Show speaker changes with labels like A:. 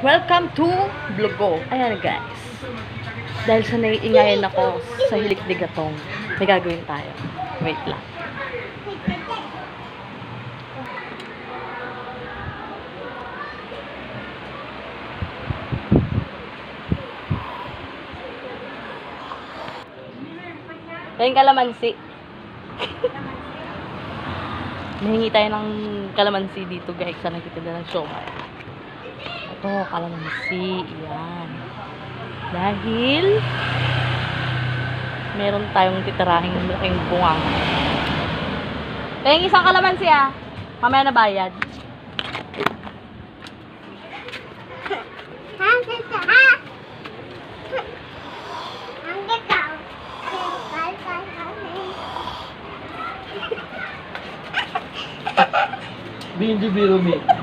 A: Welcome to Vlogo. Ayan guys. Dahil sa naiingayin ako sa hilik-digatong, may gagawin tayo. Wait lang. Ayun kalamansi. Nahingi tayo ng kalamansi dito guys sa nagtitinda ng siomai. Ito, kalamansi. Yan. Dahil meron tayong titirahing malaking bungang. Kaya isang kalamansi ah. Mamaya na bayad.
B: Hindi biro me.